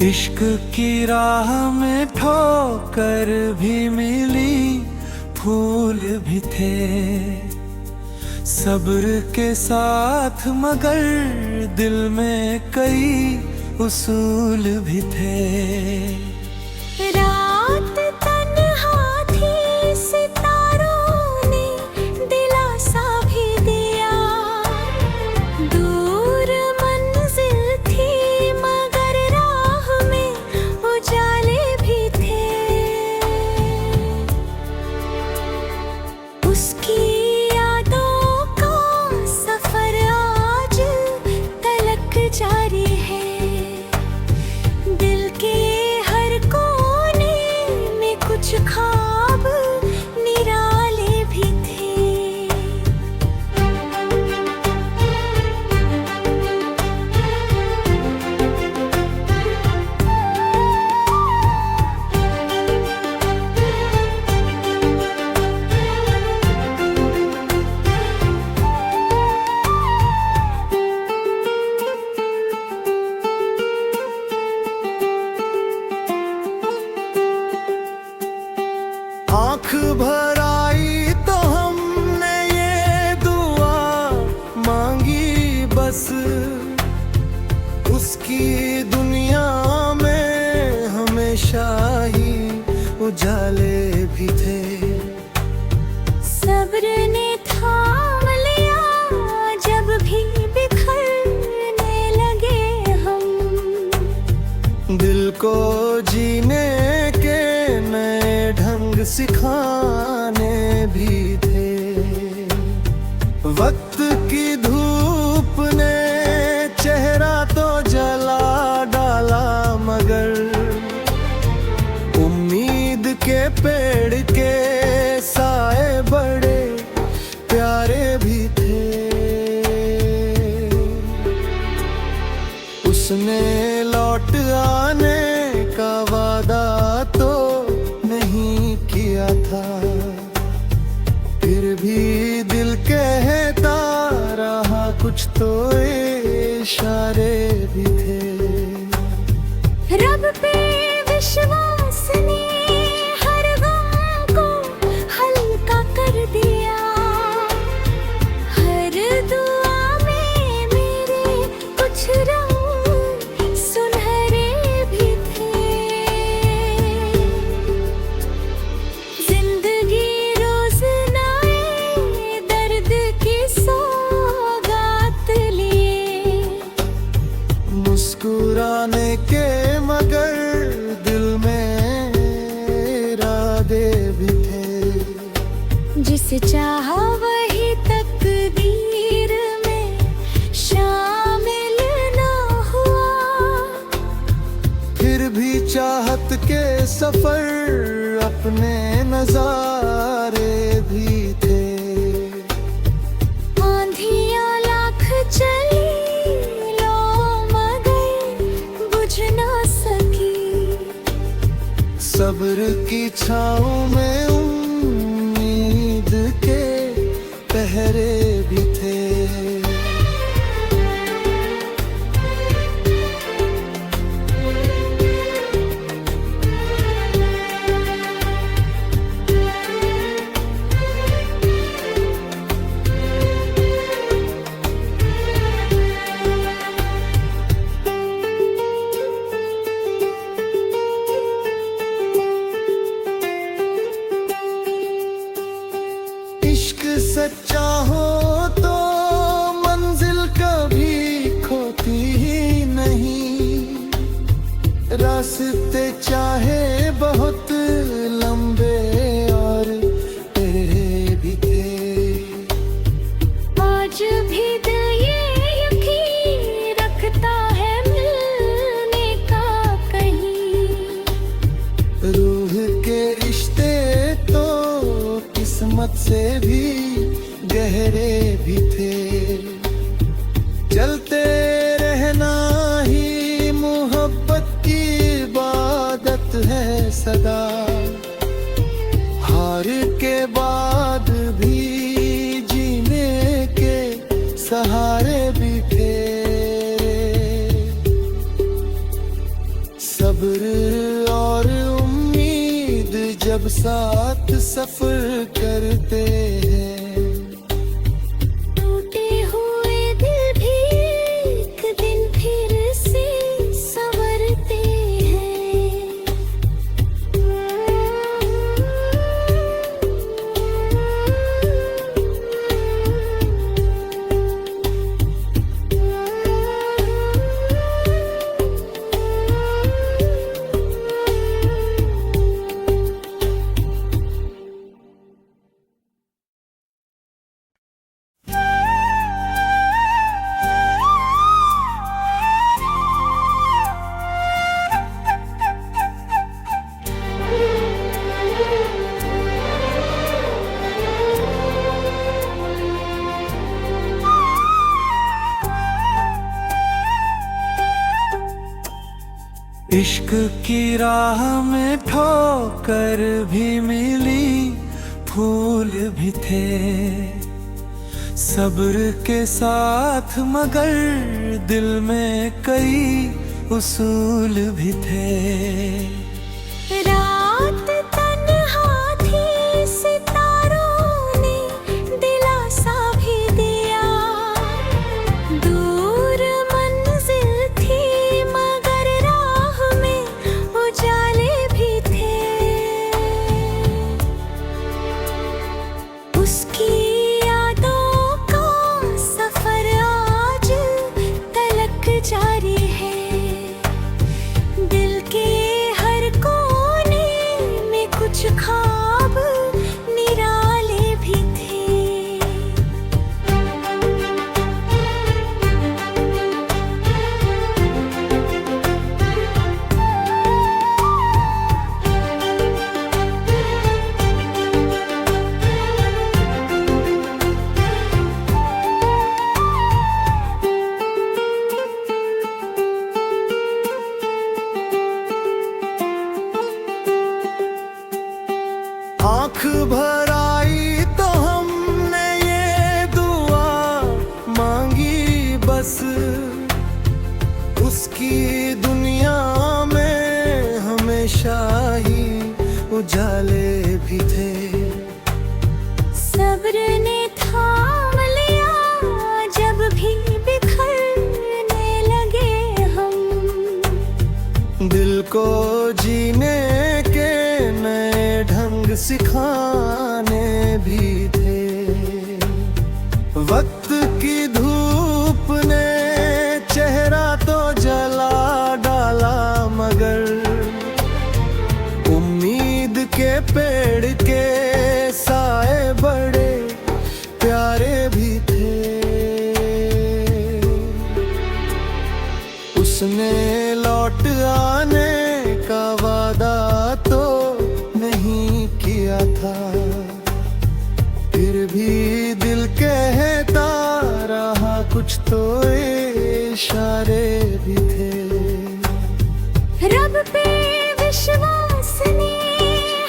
इश्क की राह में ठोकर भी मिली, फूल भी थे सब्र के साथ, मगर दिल में कई उसूल भी थे। रात तन्हा थी, सितारों ने दिलासा भी दिया। दूर मंजिल थी, मगर राह में उजाले भी थे। उसकी यादों का सफर आज तलक जारी है। दिल के हर कोने में कुछ ख्वाब निराले भी थे। आँख भर आई तो हमने ये दुआ मांगी बस, उसकी दुनिया में हमेशा ही उजाले भी थे। सब्र ने थाम लिया जब भी बिखरने लगे हम। दिल को जीने के नए ढंग सिखाने भी थे। वक्त की धूप ने चेहरा तो जला डाला, मगर उम्मीद के पेड़ के साए बड़े प्यारे भी थे। उसने लौट आने का वादा तो नहीं किया था, फिर भी दिल कहता रहा कुछ तो इशारे भी थे। रब पे विश्वास ने हर गम को हल्का कर दिया। हर दुआ में मेरे कुछ रंग सुनहरे भी थे। जिंदगी रोज़नाए दर्द की सौगात लिए। मुस्कुराने के मगर दिल में इरादे भी थे। जिसे चाहा वही तकदीर में शामिल ना हुआ। फिर भी चाहत के सफर अपने नजारे भी थे। आंधियां लाख चली लो मगर बुझ ना सकी। सब्र की छाँव में उम्मीद के पहरे भी थे। इश्क सच्चा हो तो मंजिल कभी खोती ही नहीं। रास्ते चाहे बहुत लंबे और टेढ़े भी थे। आज भी दिल ये यकीन रखता है मिलने का कहीं। रूह के रिश्ते तो किस्मत से भी गहरे भी थे। चलते रहना ही मोहब्बत की इबादत है सदा। हार के बाद भी जीने के सहारे भी थे। साथ सफर करते हैं। टूटे हुए दिल भी एक दिन फिर से संवरते हैं। इश्क की राह में ठोकर भी मिली, फूल भी थे सब्र के साथ, मगर दिल में कई उसूल भी थे। रात तन्हा थी, सितारों ने दिलासा भी दिया। दूर मंजिल थी, मगर राह में उजाले भी थे। उसकी यादों का सफर आज तलक जारी है। दिल के हर कोने में कुछ ख्वाब निराले भी थे। आँख भर आई तो हमने ये दुआ मांगी बस, उसकी दुनिया में हमेशा ही उजाले भी थे। सब्र ने थाम लिया जब भी बिखरने लगे हम। दिल को जीने के नए ढंग सिखाने भी थे। वक्त की धूप ने चेहरा तो जला डाला, मगर उम्मीद के पेड़ के साए बड़े प्यारे भी थे। उसने लौट आने का वादा तो नहीं किया था, फिर भी दिल कहता रहा कुछ तो इशारे भी थे। रब पे विश्वास ने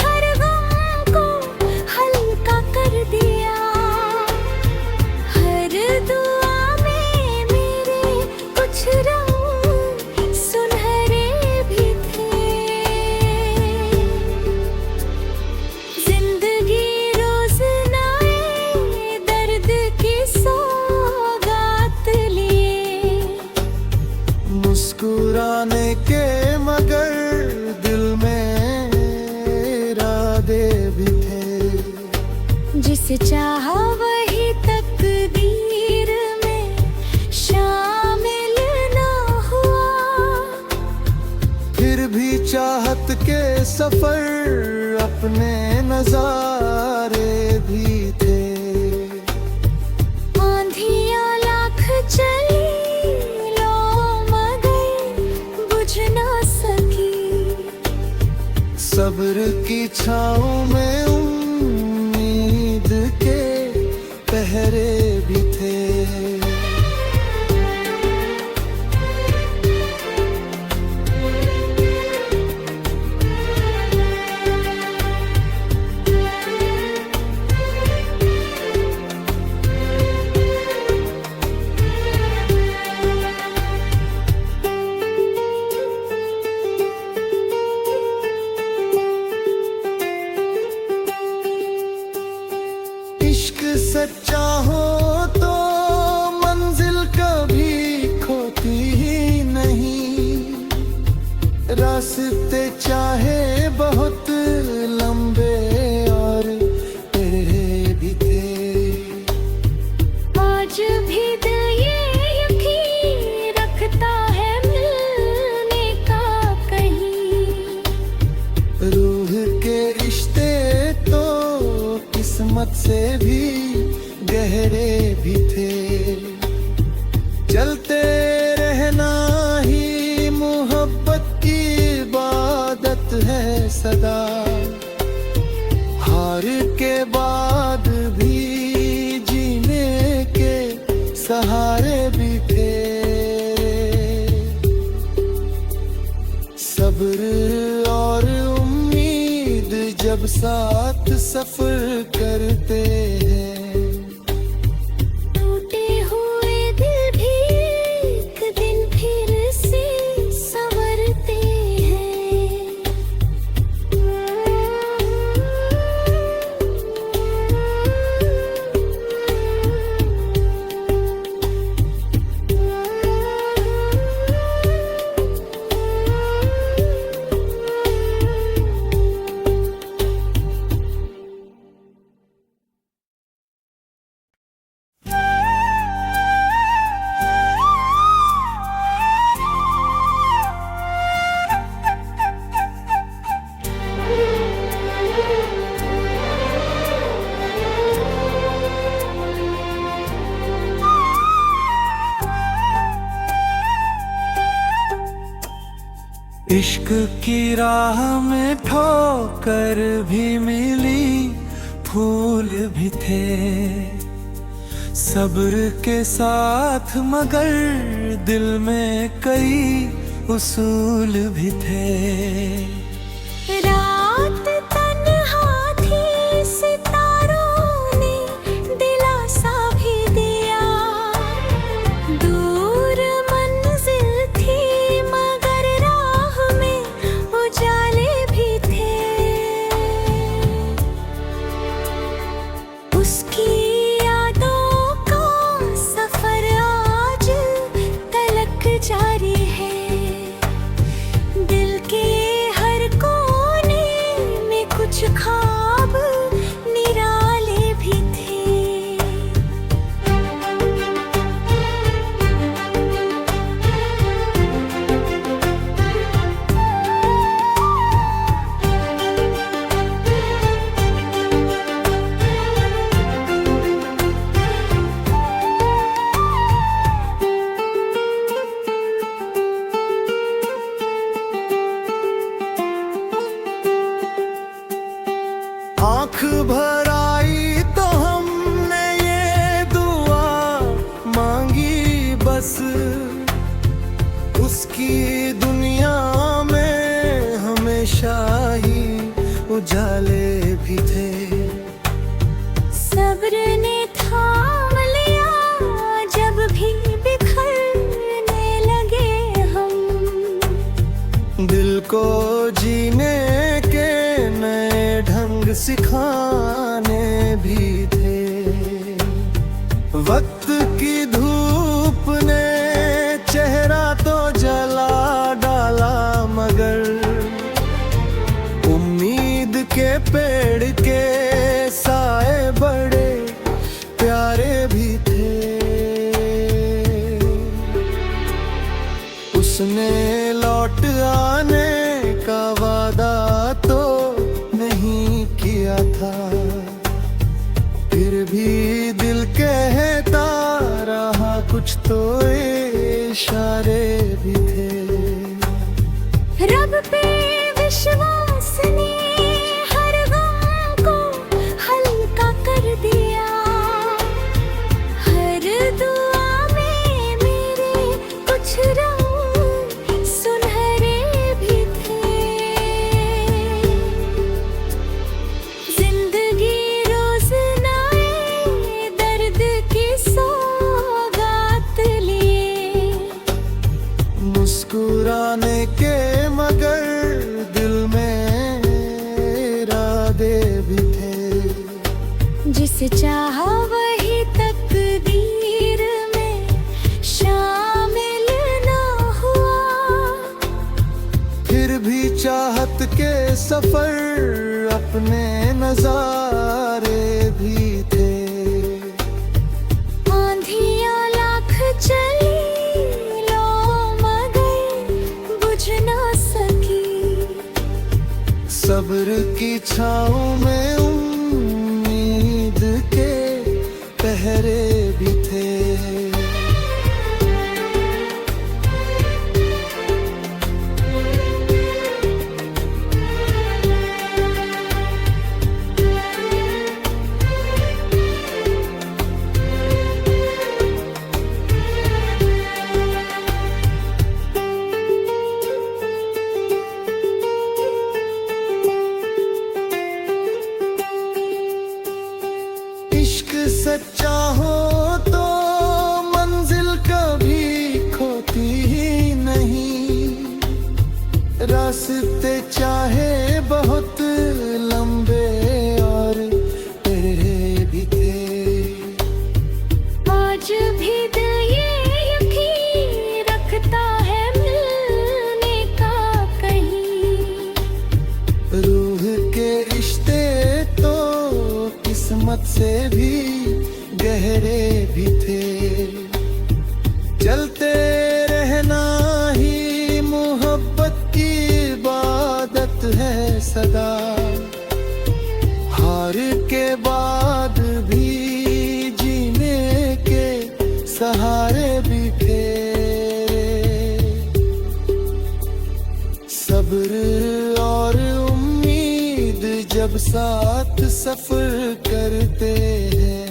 हर गम को हल्का कर दिया। हर दुआ में मेरे कुछ रंग सुनहरे भी थे। जिंदगी रोज नए दर्द की सौगात लिए। मुस्कुराने के मगर दिल में इरादे भी थे। जिसे चाहा वही तकदीर में शामिल ना हुआ। फिर भी चाहत के सफर अपने नजारे भी थे। आंधियां लाख चली लो मगर बुझ ना सकी। सब्र की छाँव में उम्मीद के पहरे भी थे। राहों तो मंजिल कभी खोती ही नहीं। रास्ते चाहे बहुत लंबे और टेढ़े भी थे, आज भी दिल ये यकीन रखता है मिलने का कहीं। रूह के रिश्ते तो किस्मत से भी गहरे भी थे। चलते रहना ही मोहब्बत की इबादत है सदा। हार के बाद भी जीने के सहारे भी थे। सब्र और उम्मीद जब साथ सफर करते हैं, टूटे हुए दिल भी एक दिन फिर से संवरते हैं। इश्क की राह में ठोकर भी मिली, फूल भी थे सब्र के साथ, मगर दिल में कई उसूल भी थे। रात तन्हा थी, सितारों ने दिलासा भी दिया। दूर मंजिल थी मगर राह में उजाले भी थे। उसकी यादों का सफर आज तलक जारी है। दिल के हर कोने में कुछ ख्वाब निराले भी थे। आँख भर आई तो हमने ये दुआ मांगी बस, उसकी दुनिया में हमेशा ही उजाले भी थे। सब्र ने थाम लिया जब भी बिखरने लगे हम। दिल को जीने के नए ढंग सिखाने भी थे। वक्त की धूप ने चेहरा तो जला डाला, मगर उम्मीद के पेड़ के साए बड़े प्यारे भी थे। उसने लौट आने का वादा तो नहीं किया था, फिर भी दिल कहता रहा कुछ तो इशारे भी थे। रब पे विश्वास ने हर गम को हल्का कर दिया। हर दुआ में मेरे कुछ रंग सुनहरे भी थे। जिंदगी रोज नए दर्द की सौगात लिए। मुस्कुराने के मगर दिल में इरादे भी थे। जिसे चाहा वही चली लो मगर बुझ ना सकी। सब्र की छाँव में उम्मीद के पहरे भी थे। इश्क सच्चा हो तो मंजिल कभी खोती ही नहीं। रास्ते चाहे बहुत लंबे और टेढ़े भी थे। आज भी दिल ये यकीन रखता है मिलने का कहीं। रूह के रिश्ते तो किस्मत से भी गहरे भी थे। चलते रहना ही मोहब्बत की इबादत है सदा। हार के बाद भी जीने के सहारे भी थे। सब्र और उम्मीद जब साथ सफर करते हैं।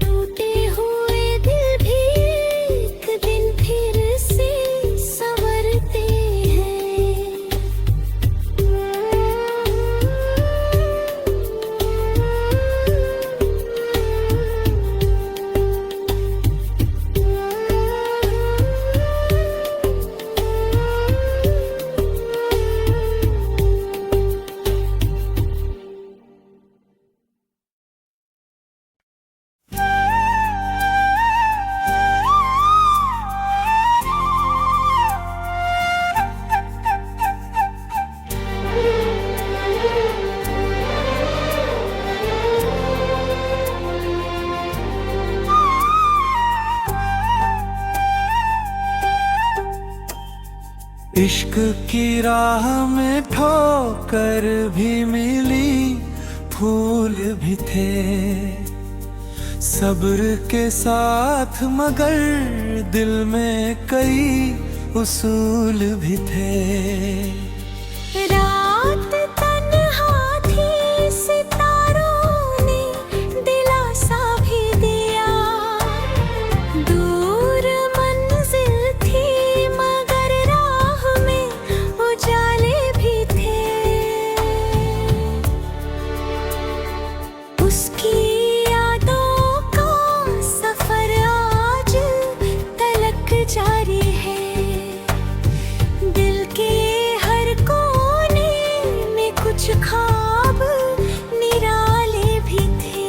टूटे हुए दिल भी एक दिन फिर से संवरते हैं। इश्क की राह में ठोकर भी मिली, फूल भी थे सब्र के साथ, मगर दिल में कई उसूल भी थे। रात तन्हा थी, सितारों ने दिलासा भी दिया। दूर मंजिल थी मगर राह में उजाले भी थे। उसकी यादों का सफर आज तलक जारी है। दिल के हर कोने में कुछ ख्वाब निराले भी थे।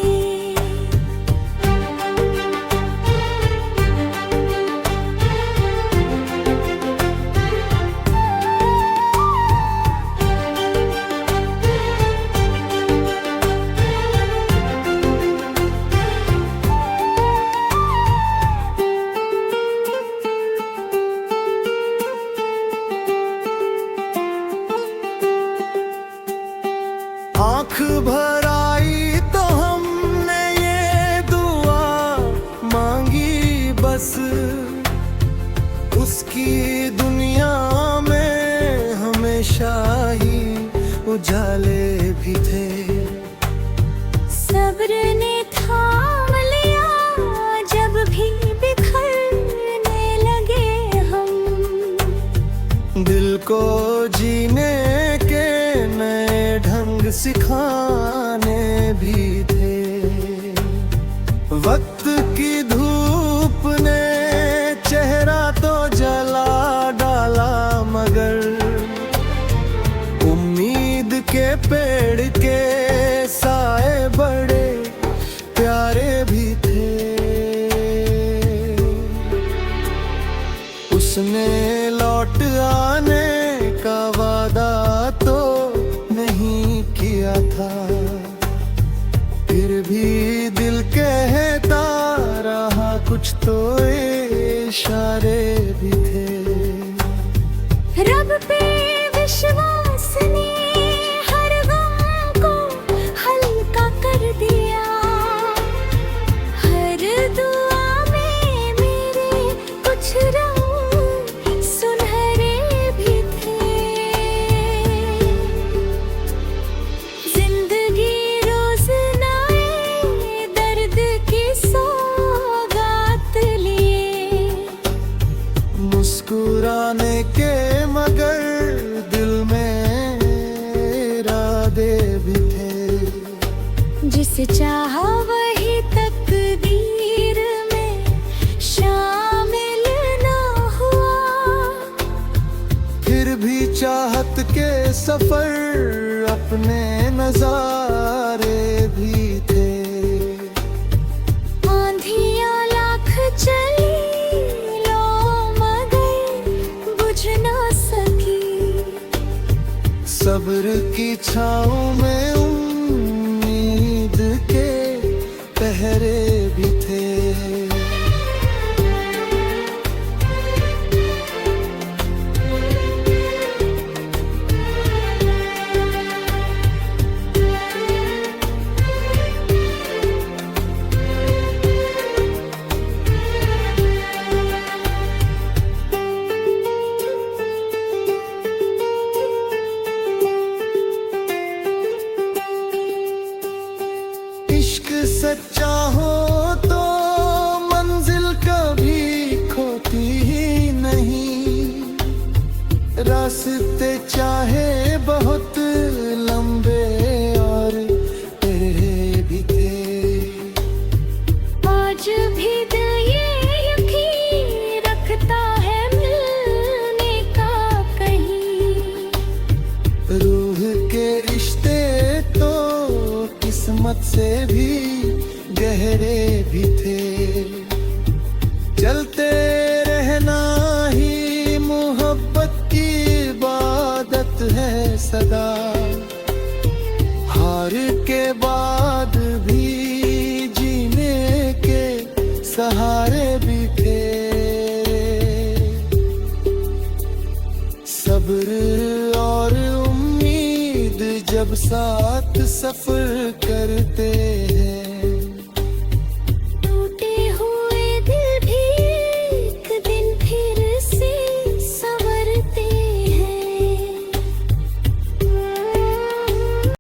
आँख भर आई तो हमने ये दुआ मांगी बस, उसकी दुनिया में हमेशा ही उजाले भी थे। सब्र ने थाम लिया जब भी बिखरने लगे हम। दिल को जीने के नए ढंग सिखाने भी थे। वक्त की धूप ने चेहरा तो जला डाला, मगर उम्मीद के पेड़ के साए बड़े प्यारे भी थे। उसने लौट आने का वादा तो नहीं किया था, फिर भी दिल कहता रहा कुछ कुछ तो इशारे भी थे। रब पे विश्वास ने हर गम को हल्का कर दिया। हर दुआ में मेरे कुछ रंग सुनहरे भी थे। जिंदगी रोज नए दर्द की सौगात लिए। मुस्कुराने के मगर दिल में इरादे भी थे। जिसे चाहा वही तकदीर में शामिल ना हुआ। फिर भी चाहत के सफर अपने नजारे भी थे। आंधियां लाख चली लो मगर बुझ ना सकी। सब्र की छाँव में उम्मीद के पहरे भी थे। इश्क सच्चा हो तो मंजिल कभी खोती ही नहीं। रास्ते चाहे बहुत लंबे और टेढ़े भी थे। आज भी दिल ये यकीन रखता है मिलने का कहीं। रूह के रिश्ते तो किस्मत से भी गहरे भी थे। चलते रहना ही मोहब्बत की इबादत है सदा। हार के बाद भी जीने के सहारे भी थे। सब्र और उम्मीद जब साथ सफर करते